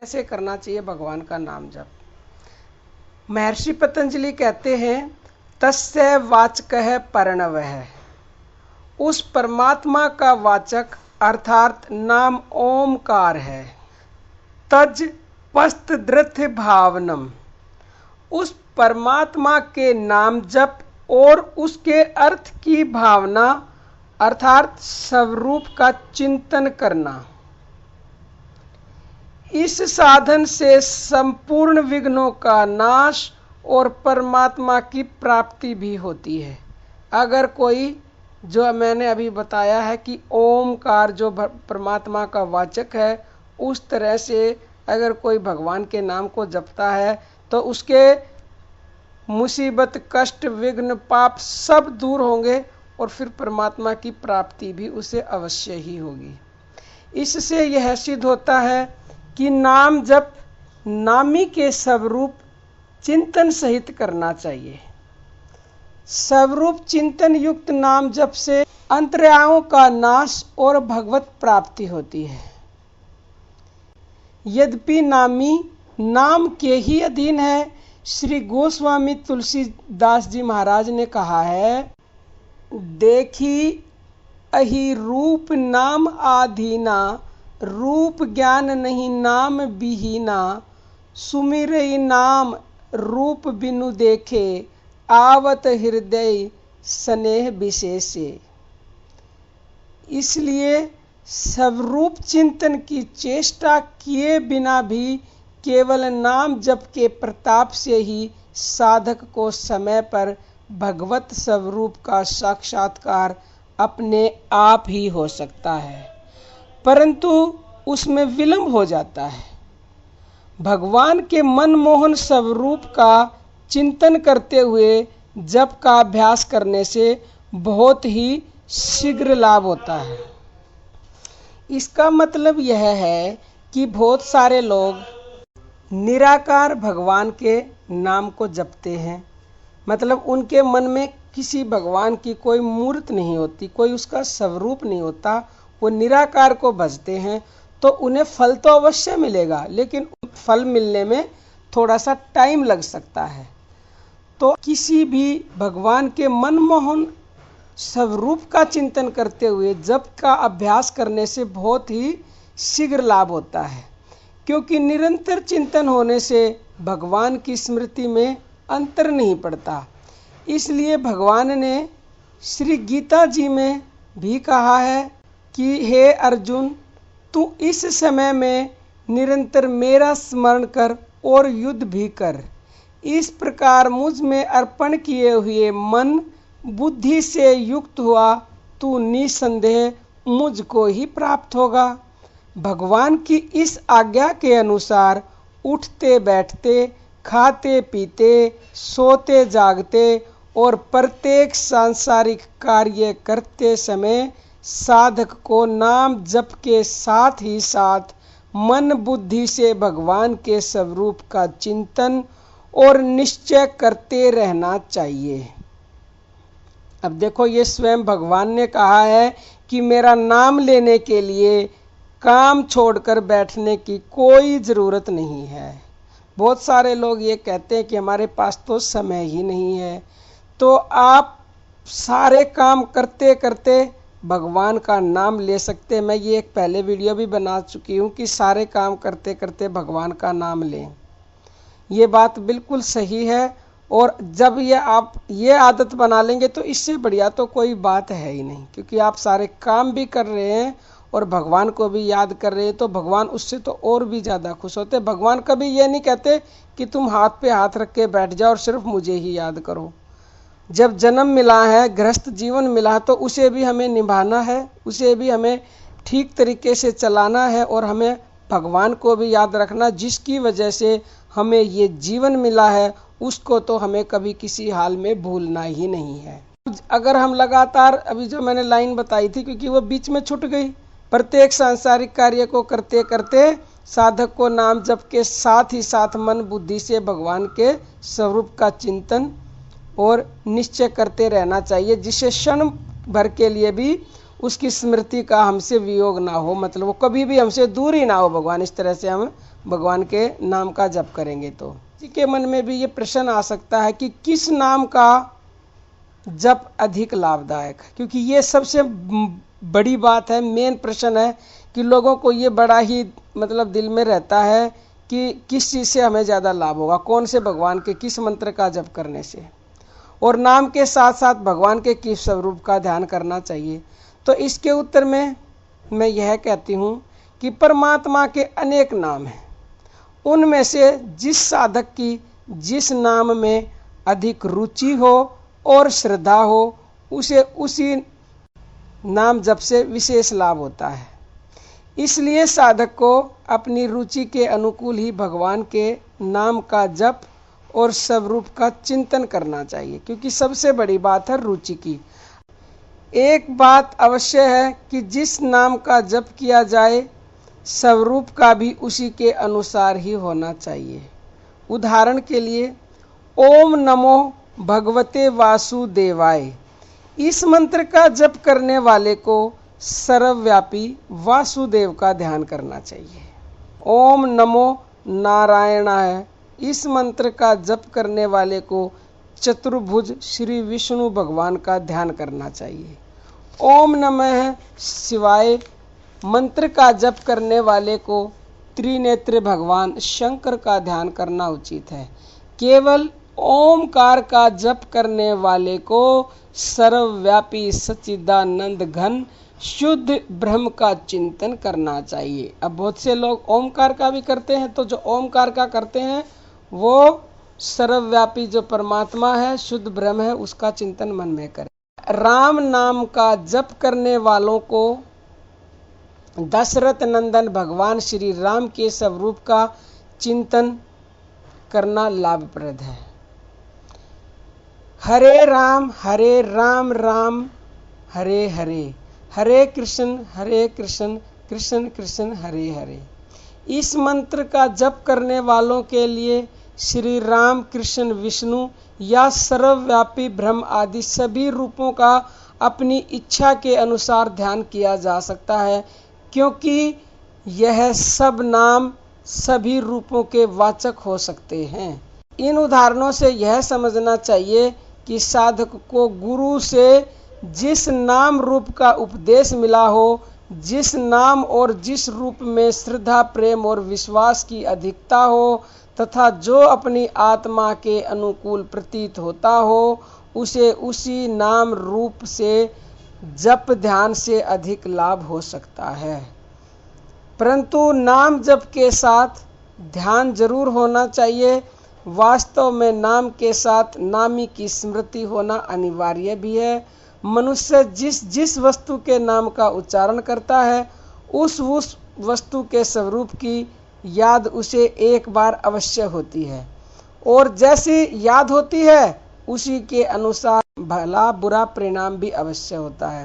कैसे करना चाहिए भगवान का नाम जप। महर्षि पतंजलि कहते हैं तस्य वाचकः प्रणवः, उस परमात्मा का वाचक अर्थात नाम ओमकार है। तज पस्त धृत भावनम, उस परमात्मा के नाम जप और उसके अर्थ की भावना अर्थात स्वरूप का चिंतन करना, इस साधन से संपूर्ण विघ्नों का नाश और परमात्मा की प्राप्ति भी होती है। अगर कोई, जो मैंने अभी बताया है कि ओमकार जो परमात्मा का वाचक है, उस तरह से अगर कोई भगवान के नाम को जपता है तो उसके मुसीबत, कष्ट, विघ्न, पाप सब दूर होंगे और फिर परमात्मा की प्राप्ति भी उसे अवश्य ही होगी। इससे यह सिद्ध होता है कि नाम जप नामी के स्वरूप चिंतन सहित करना चाहिए। स्वरूप चिंतन युक्त नाम जप से अंतर्याओं का नाश और भगवत प्राप्ति होती है। यद्यपि नामी नाम के ही अधीन है, श्री गोस्वामी तुलसीदास जी महाराज ने कहा है, देखी अहि रूप नाम आधीना, रूप ज्ञान नहीं नाम बिहीना, सुमिरई नाम रूप बिनु देखे, आवत हृदय स्नेह विशेषे। इसलिए स्वरूप चिंतन की चेष्टा किए बिना भी केवल नाम जप के प्रताप से ही साधक को समय पर भगवत स्वरूप का साक्षात्कार अपने आप ही हो सकता है, परंतु उसमें विलंब हो जाता है। भगवान के मनमोहन स्वरूप का चिंतन करते हुए जप का अभ्यास करने से बहुत ही शीघ्र लाभ होता है। इसका मतलब यह है कि बहुत सारे लोग निराकार भगवान के नाम को जपते हैं, मतलब उनके मन में किसी भगवान की कोई मूर्त नहीं होती, कोई उसका स्वरूप नहीं होता, वो निराकार को भजते हैं, तो उन्हें फल तो अवश्य मिलेगा, लेकिन फल मिलने में थोड़ा सा टाइम लग सकता है। तो किसी भी भगवान के मनमोहन स्वरूप का चिंतन करते हुए जप का अभ्यास करने से बहुत ही शीघ्र लाभ होता है, क्योंकि निरंतर चिंतन होने से भगवान की स्मृति में अंतर नहीं पड़ता। इसलिए भगवान ने श्री गीता जी में भी कहा है कि हे अर्जुन, तू इस समय में निरंतर मेरा स्मरण कर और युद्ध भी कर। इस प्रकार मुझ में अर्पण किए हुए मन बुद्धि से युक्त हुआ तू निसंदेह मुझको ही प्राप्त होगा। भगवान की इस आज्ञा के अनुसार उठते बैठते, खाते पीते, सोते जागते और प्रत्येक सांसारिक कार्य करते समय साधक को नाम जप के साथ ही साथ मन बुद्धि से भगवान के स्वरूप का चिंतन और निश्चय करते रहना चाहिए। अब देखो, ये स्वयं भगवान ने कहा है कि मेरा नाम लेने के लिए काम छोड़कर बैठने की कोई ज़रूरत नहीं है। बहुत सारे लोग ये कहते हैं कि हमारे पास तो समय ही नहीं है। तो आप सारे काम करते करते भगवान का नाम ले सकते हैं। मैं ये एक पहले वीडियो भी बना चुकी हूँ कि सारे काम करते करते भगवान का नाम लें। ये बात बिल्कुल सही है, और जब आप ये आदत बना लेंगे तो इससे बढ़िया तो कोई बात है ही नहीं, क्योंकि आप सारे काम भी कर रहे हैं और भगवान को भी याद कर रहे हैं, तो भगवान उससे तो और भी ज़्यादा खुश होते। भगवान कभी ये नहीं कहते कि तुम हाथ पे हाथ रख के बैठ जाओ और सिर्फ मुझे ही याद करो। जब जन्म मिला है, गृहस्थ जीवन मिला, तो उसे भी हमें निभाना है, उसे भी हमें ठीक तरीके से चलाना है, और हमें भगवान को भी याद रखना, जिसकी वजह से हमें ये जीवन मिला है, उसको तो हमें कभी किसी हाल में भूलना ही नहीं है। अगर हम लगातार, अभी जो मैंने लाइन बताई थी, क्योंकि वो बीच में छूट गई, प्रत्येक सांसारिक कार्य को करते करते साधक को नाम जप के साथ ही साथ मन बुद्धि से भगवान के स्वरूप का चिंतन और निश्चय करते रहना चाहिए, जिससे क्षण भर के लिए भी उसकी स्मृति का हमसे वियोग ना हो, मतलब वो कभी भी हमसे दूर ही ना हो भगवान। इस तरह से हम भगवान के नाम का जप करेंगे। तो किसी के मन में भी ये प्रश्न आ सकता है कि किस नाम का जप अधिक लाभदायक है, क्योंकि ये सबसे बड़ी बात है, मेन प्रश्न है कि लोगों को ये बड़ा ही मतलब दिल में रहता है कि किस चीज़ से हमें ज़्यादा लाभ होगा, कौन से भगवान के किस मंत्र का जप करने से, और नाम के साथ साथ भगवान के किस स्वरूप का ध्यान करना चाहिए। तो इसके उत्तर में मैं यह कहती हूँ कि परमात्मा के अनेक नाम हैं, उनमें से जिस साधक की जिस नाम में अधिक रुचि हो और श्रद्धा हो, उसे उसी नाम जप से विशेष लाभ होता है। इसलिए साधक को अपनी रुचि के अनुकूल ही भगवान के नाम का जप और स्वरूप का चिंतन करना चाहिए, क्योंकि सबसे बड़ी बात है रुचि की। एक बात अवश्य है कि जिस नाम का जप किया जाए स्वरूप का भी उसी के अनुसार ही होना चाहिए। उदाहरण के लिए ओम नमो भगवते वासुदेवाय, इस मंत्र का जप करने वाले को सर्वव्यापी वासुदेव का ध्यान करना चाहिए। ओम नमो नारायणाय, इस मंत्र का जप करने वाले को चतुर्भुज श्री विष्णु भगवान का ध्यान करना चाहिए। ओम नमः शिवाय मंत्र का जप करने वाले को त्रिनेत्र भगवान शंकर का ध्यान करना उचित है। केवल ओमकार का जप करने वाले को सर्वव्यापी सच्चिदानंद घन शुद्ध ब्रह्म का चिंतन करना चाहिए। अब बहुत से लोग ओमकार का भी करते हैं, तो जो ओमकार का करते हैं वो सर्वव्यापी जो परमात्मा है, शुद्ध ब्रह्म है, उसका चिंतन मन में करें। राम नाम का जप करने वालों को दशरथ नंदन भगवान श्री राम के स्वरूप का चिंतन करना लाभप्रद है। हरे राम राम हरे हरे, हरे कृष्ण कृष्ण कृष्ण हरे हरे। इस मंत्र का जप करने वालों के लिए श्री राम कृष्ण विष्णु या सर्वव्यापी ब्रह्म आदि सभी रूपों का अपनी इच्छा के अनुसार ध्यान किया जा सकता है, क्योंकि यह सब नाम सभी रूपों के वाचक हो सकते हैं। इन उदाहरणों से यह समझना चाहिए कि साधक को गुरु से जिस नाम रूप का उपदेश मिला हो, जिस नाम और जिस रूप में श्रद्धा प्रेम और विश्वास की अधिकता हो तथा जो अपनी आत्मा के अनुकूल प्रतीत होता हो, उसे उसी नाम रूप से जप ध्यान से अधिक लाभ हो सकता है। परंतु नाम जप के साथ ध्यान जरूर होना चाहिए। वास्तव में नाम के साथ नामी की स्मृति होना अनिवार्य भी है। मनुष्य जिस जिस वस्तु के नाम का उच्चारण करता है, उस वस्तु के स्वरूप की याद उसे एक बार अवश्य होती है, और जैसी याद होती है उसी के अनुसार भला बुरा परिणाम भी अवश्य होता है।